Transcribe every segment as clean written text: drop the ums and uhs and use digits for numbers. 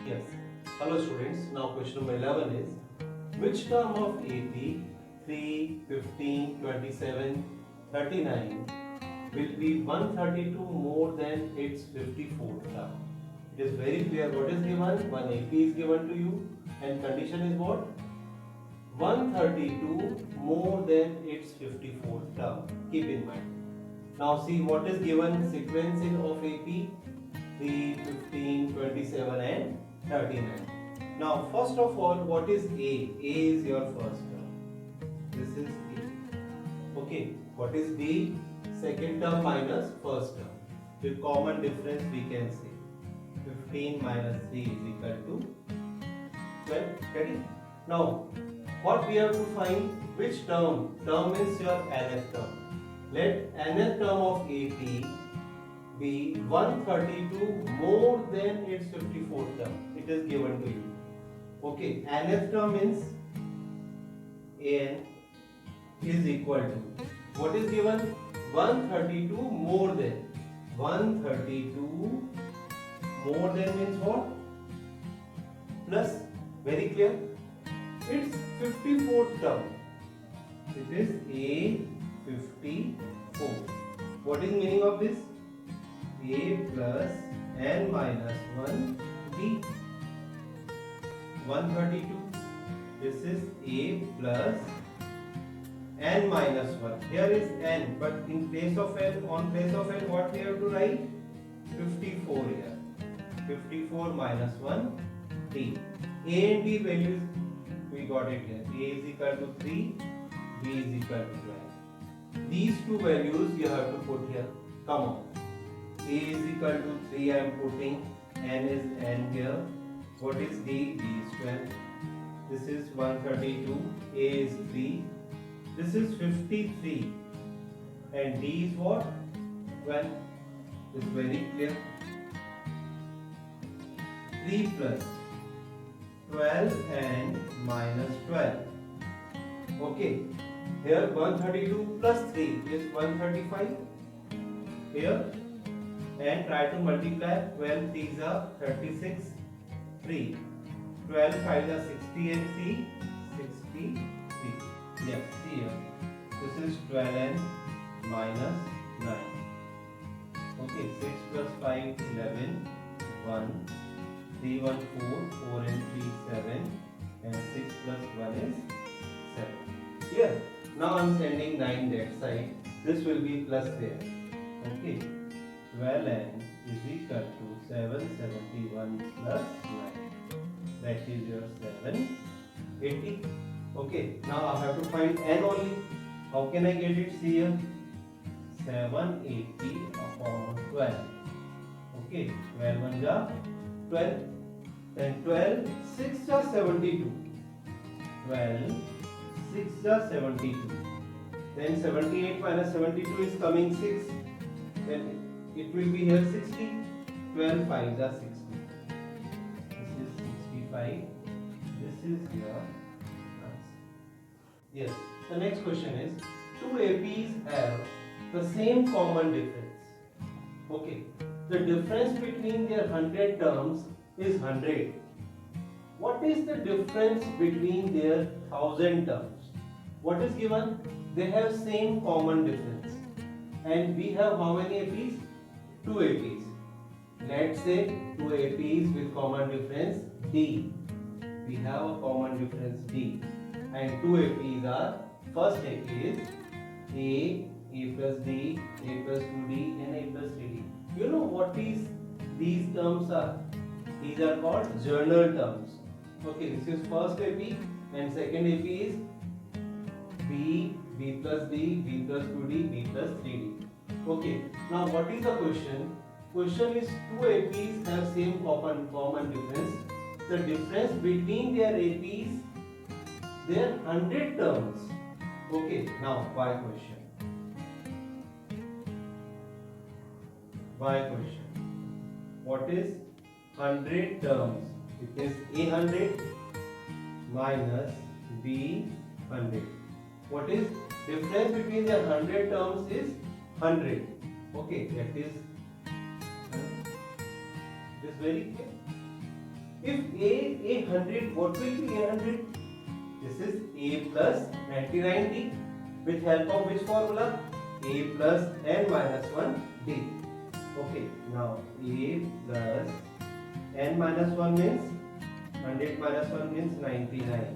Yes. Hello students. Now question number 11 is which term of AP 3, 15, 27, 39 will be 132 more than its 54th term? It is very clear what is given. One AP is given to you and condition is what? 132 more than its 54th term. Keep in mind. Now see what is given sequence in of AP 3, 15, 27 and 39. Now first of all, what is A? A is your first term. This is A. Okay. What is B? Second term minus first term. With common difference we can say 15 minus 3 is equal to 12. Ready? Now what we have to find? Which term? Term is your nth term. Let nth term of AP be 132 more than its 54th term. It is given to you. Okay, nth term means an is equal to what is given? 132 more than. 132 more than means what? Plus. Very clear? It's 54th term. It is A54. What is meaning of this? A plus n minus 1 B. 132. This is A plus n minus 1. Here is n, but in place of n, on place of n, what we have to write? 54 here. 54 minus 1 D. A and B values we got it here. A is equal to 3, B is equal to 12. These two values you have to put here. Come on. A is equal to 3 I am putting, n is n here. What is D? D is 12. This is 132, A is 3. This is 53 and D is what? 12. It's very clear. 3 plus 12 and minus 12. Okay. Here 132 plus 3 is 135. Here and try to multiply. 12 3s are 36. 3. 12 5s are 60 and 3 63. Yes, see here. This is 12n minus 9. Okay, 6 plus 5 11. 1. 3 1 4. 4 and 3 7. And 6 plus 1 is 7. Here. Now I am sending 9 that side. This will be plus there. Okay. 12n is equal to 771 plus 9. That is your 780. Okay. Now I have to find n only. How can I get it? See here. 780 upon 12. Okay. 12 1 ja 12. Then 12 6 ja 72. 12 6 ja 72. Then 78 minus 72 is coming 6. Then it will be here 60. 12 5s are 60. This is 65. This is your answer. Yes. The next question is two APs have the same common difference. Okay. The difference between their 100 terms is 100. What is the difference between their 1000 terms? What is given? They have same common difference. And we have how many APs? 2 APs. Let's say 2 APs with common difference D. We have a common difference D. And 2 APs are, first AP is A plus D, A plus 2D and A plus 3D. You know what these terms are? These are called journal terms. Okay, this is first AP and second AP is B, B plus D, B plus 2D, B plus 3D. Okay, now what is the question? Question is two APs have same common difference. The difference between their APs, their 100 terms. Okay, now why question? Why question? What is 100 terms? It is A 100 minus B 100. What is difference between the 100 terms is 100. Okay, that is very clear. If a 100, what will be a 100? This is a plus 99d. With help of which formula? A plus n minus 1 d. Okay, now a plus n minus 1 means 100 minus 1 means 99.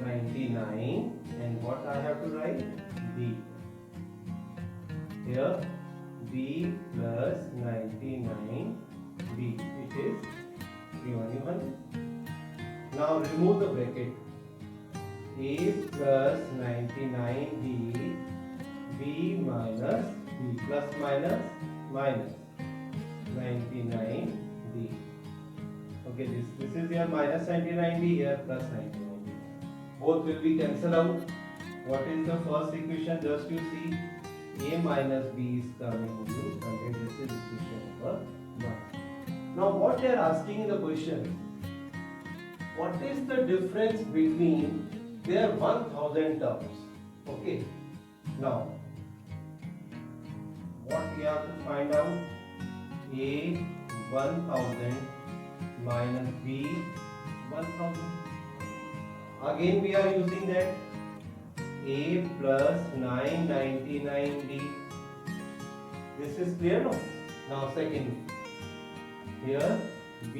99, and what I have to write? B. Here b plus 99 b, it is 311. Now remove the bracket. A plus 99d b minus b plus minus minus 99d. Okay, this is your minus 99d, here plus 99d. Both will be cancelled out. What is the first equation? Just you see, a minus b is coming to 100. This is equation number 1. Now what they are asking in the question, what is the difference between their 1000 terms? Okay, now what we have to find out? A 1000 minus b 1000. Again we are using that a plus 999d. This is clear, no? Now second, here b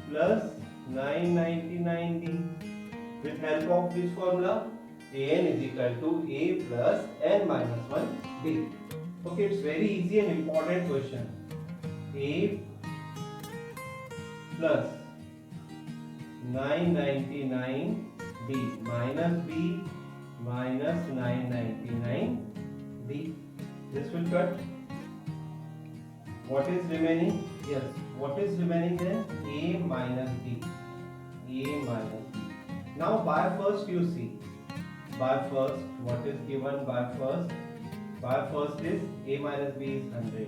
plus 999d. With help of which formula? An is equal to a plus n minus 1d. Okay, it's very easy and important question. A plus 999d minus b minus 999d. This will cut. What is remaining? Yes, what is remaining then? A minus b. A minus b. Now by first you see. By first, what is given by first? By first is a minus b is 100.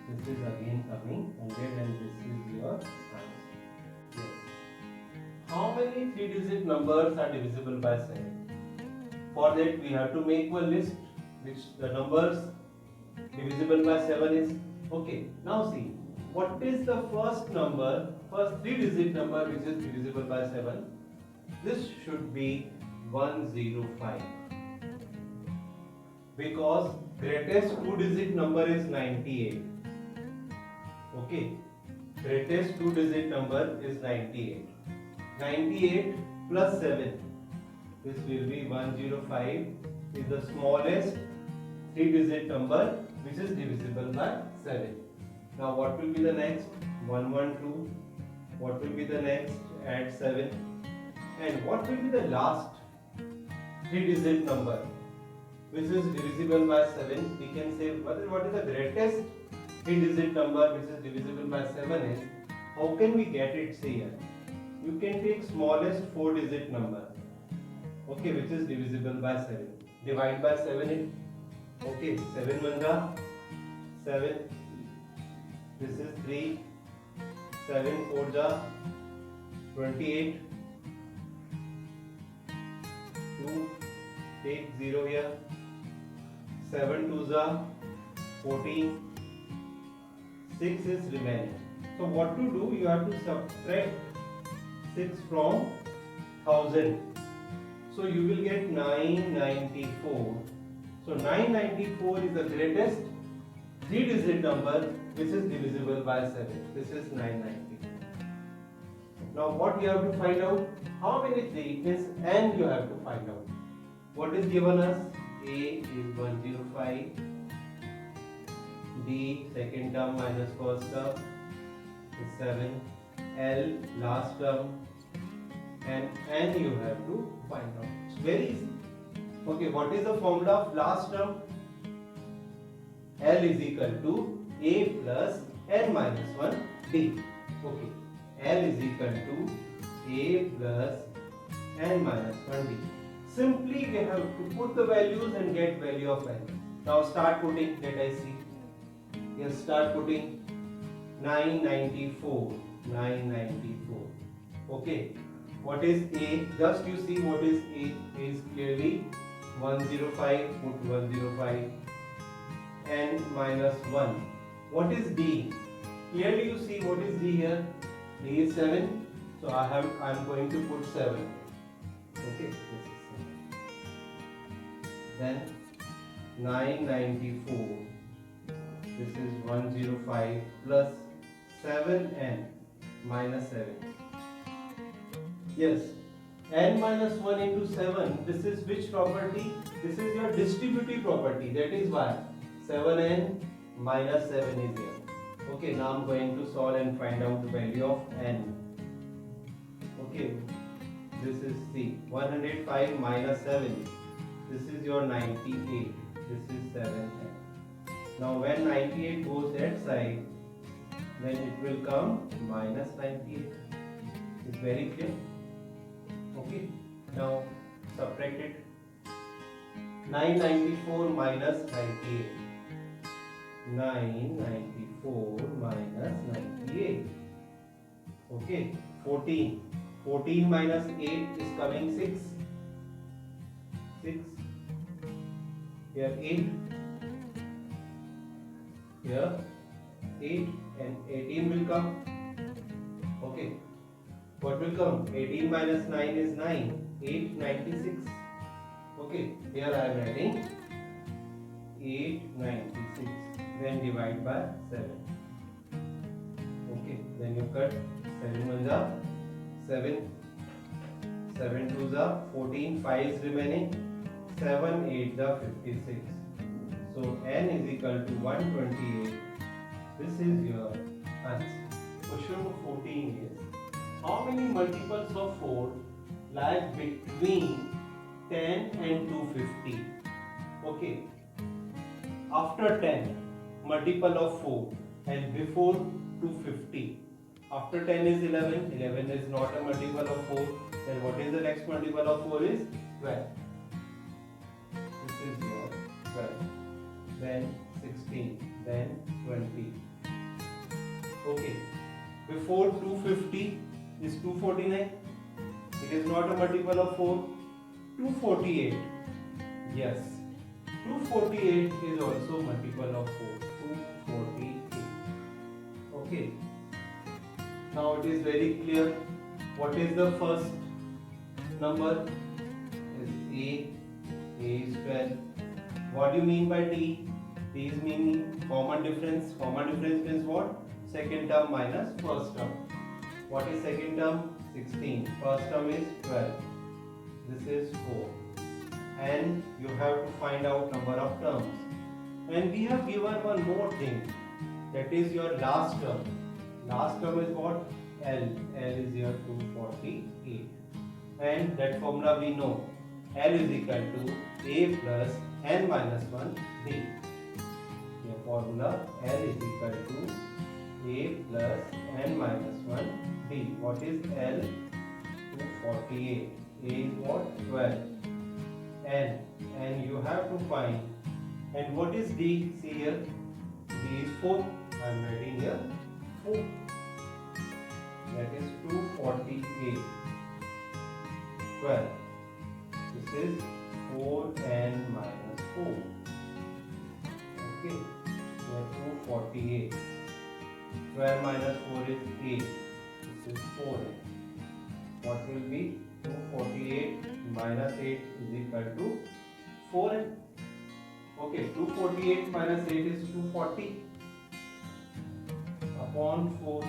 This is again coming 100 and this is your answer. Yes. How many 3-digit numbers are divisible by 7? For that we have to make one list which the numbers divisible by 7 is. Okay, now see, what is the first number, first 3-digit number which is divisible by 7? This should be 105. Because greatest 2-digit number is 98. Okay, greatest 2-digit number is 98. 98 plus 7, this will be 105, is the smallest 3-digit number which is divisible by 7. Now what will be the next? 112. What will be the next? Add 7. And what will be the last 3-digit number which is divisible by 7? We can say what is the greatest 3-digit number which is divisible by 7 is. How can we get it? Say here, you can take smallest 4-digit number, okay, which is divisible by 7. Divide by 7 it. Okay, 7 1 7. This is 3. 7 4 28. 2, take 0 here. 7 2 14. 6 is remaining. So what to do? You have to subtract 6 from 1000. So you will get 994. So 994 is the greatest 3-digit number which is divisible by 7. This is 994. Now what you have to find out? How many 3 means n you have to find out. What is given us? A is 105. D second term minus first term is 7. L last term. And n you have to find out. It's very easy. Okay, what is the formula of last term? L is equal to A plus n minus 1 D. Okay, L is equal to A plus n minus 1 D. Simply we have to put the values and get value of n. Now start putting, let I see. Yes, start putting 994. 994. Okay. What is A? Just you see what is A. A is clearly 105. Put 105. N minus 1. What is D? Clearly you see what is D here. D is 7, so I'm going to put 7. Okay, this is 7. Then 994. This is 105 plus 7n minus 7. Yes, n minus 1 into 7. This is which property? This is your distributive property. That is why 7n minus 7 is here. Okay, now I'm going to solve and find out the value of n. Okay, this is C. 105 minus 7. This is your 98. This is 7n. Now when 98 goes that side, then it will come minus 98. It's very clear. Okay, now subtract it. 994 minus 98. 994 minus 98. Okay, 14. 14 minus 8 is coming 6. 6. Here 8. Here 8 and 18 will come. Okay. What will come? 18 minus 9 is 9. 8, 96. Okay. Here I am writing 896. Then divide by 7. Okay. Then you cut 7 1s are 7. 7 2s are 14. 5 is remaining. 7 8s are 56. So n is equal to 128. This is your answer. Question number 14 is, how many multiples of 4 lie between 10 and 250? Okay. After 10, multiple of 4 and before 250. After 10 is 11. 11 is not a multiple of 4. Then what is the next multiple of 4 is 12. This is your 12. Then 16. Then 20. Okay. Before 250 is 249. It is not a multiple of 4. 248. Yes. 248 is also multiple of 4. 248. Okay. Now it is very clear. What is the first number? Is A. A is 12. What do you mean by T? T is meaning common difference. Common difference means what? Second term minus first term. What is second term? 16. First term is 12. This is 4. And you have to find out number of terms. And we have given one more thing. That is your last term. Last term is what? L. L is your 248. And that formula we know. L is equal to A plus n minus 1 D. Your formula L is equal to A plus n minus 1 D. What is L? 248. A is what? 12. N. And you have to find. And what is D? See here. D is 4. I am writing here 4. That is 248. 12. This is 4n minus 4. Okay. So 248. 12 minus 4 is 8. This is 4n. What will be 248 minus 8 is equal to 4n. Okay, 248 minus 8 is 240 upon 4.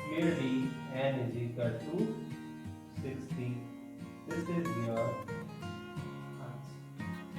Clearly n is equal to 60. This is your